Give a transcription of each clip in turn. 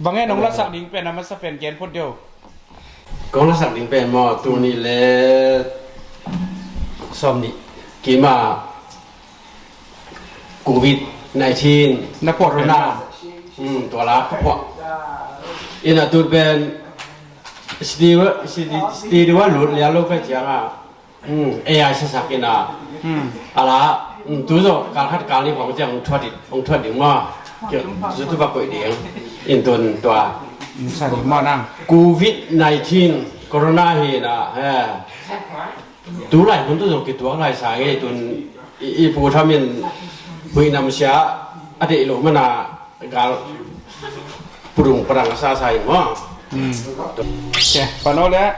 บางแง่น้องรักษาดิ้งเป็นมันจะเป็นเกณฑ์พดเดียวก็รักษาดิ้งเป็นหมอตัวนี้แหละสมนี่กี่มาโควิด-19นักพวกโควิดตัวละพวกอินาตัวเป็นสตีว่าหลุดแล้วลูกไปเถียงAI ใช้สักกินอะไรตัวจะการคาดการณ์นี้ผมจะองทวดดิ่งว่าเกี่ยวกับตัวแบบเดียงอินตัวใช่มานั่งโควิด-19 โคโรนาเฮนะตัวไหนคนตัวจะกินตัวอะไรสายตัวอีผู้ทำยันผู้นำเสียอดีตหลวงมันการปรุงปรังซาใส่ว่าโอเคปนโนแล้ว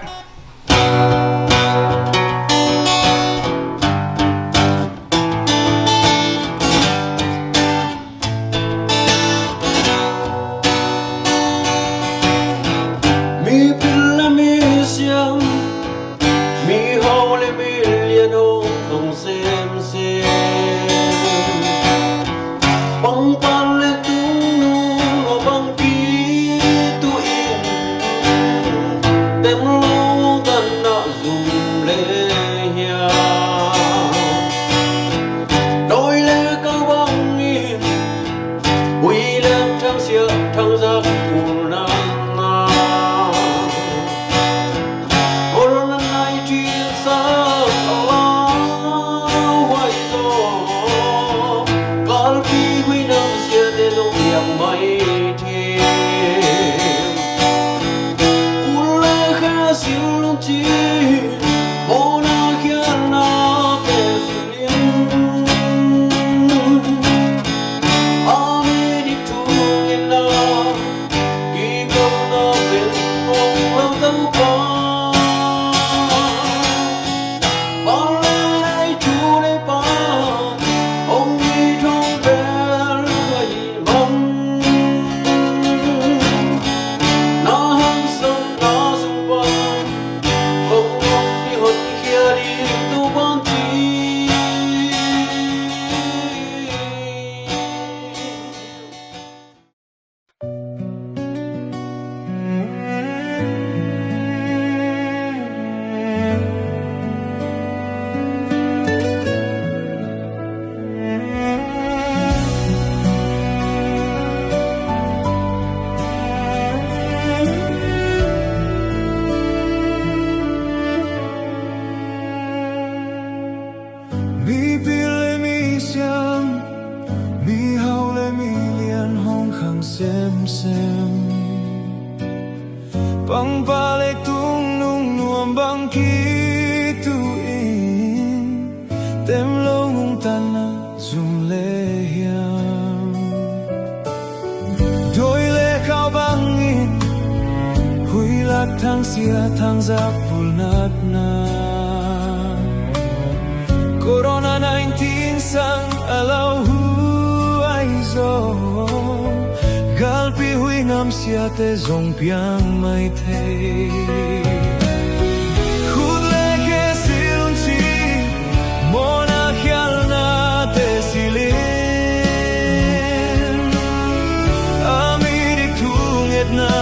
ทั้งเสียทั้งจับพูนัดนาโคโรนา19สั่งเราหูไอโซgalpi hui ngam sia te zong piang mai the khud le ke silun chi mona khial na te silin amirik thung et na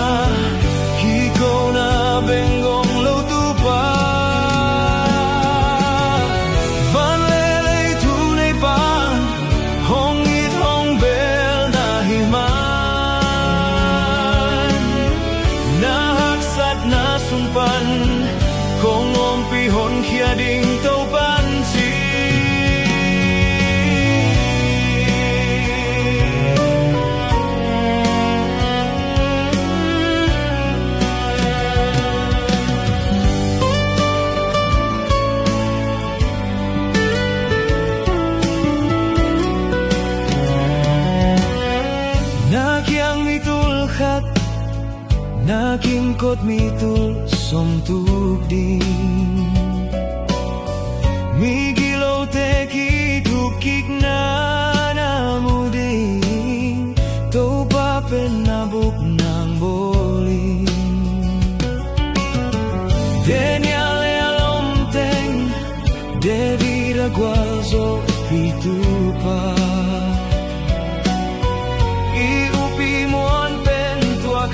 khi ko na bengong lo tu pa van le le thu nei pa hong it hong bel na hi ma pan kong om pi hon khia ding tau pan chi na kyang mitul khat na kim kot mitul som tuk ding mi gilo te ki thuk kik na na mu ding to pa pen na buk nang boling denial le alom teng de vida guazo pitu pa i upi mon pen tua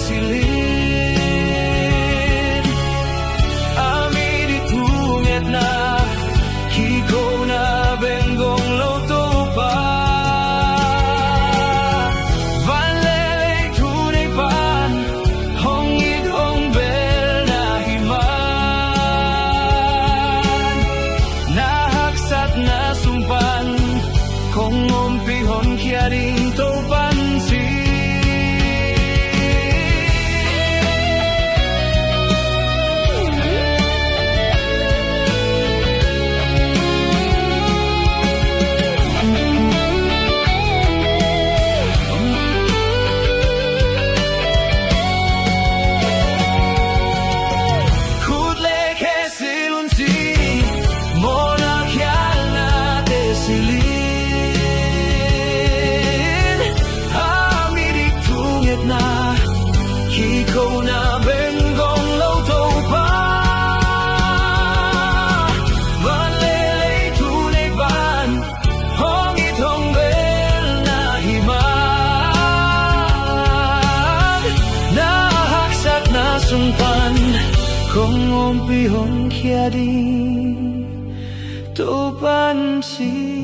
silid ami di tunget na hiko na benggong loto pa van lele tunay pan hongit hong bel na himan nahaksat na sumpan kong umpihon kya rin to pansin Hiko na benggong loto pa Malelay tunay ban Hongit hong bel na himan Nahaksak na sumpan Kung umpihon kya di To pansin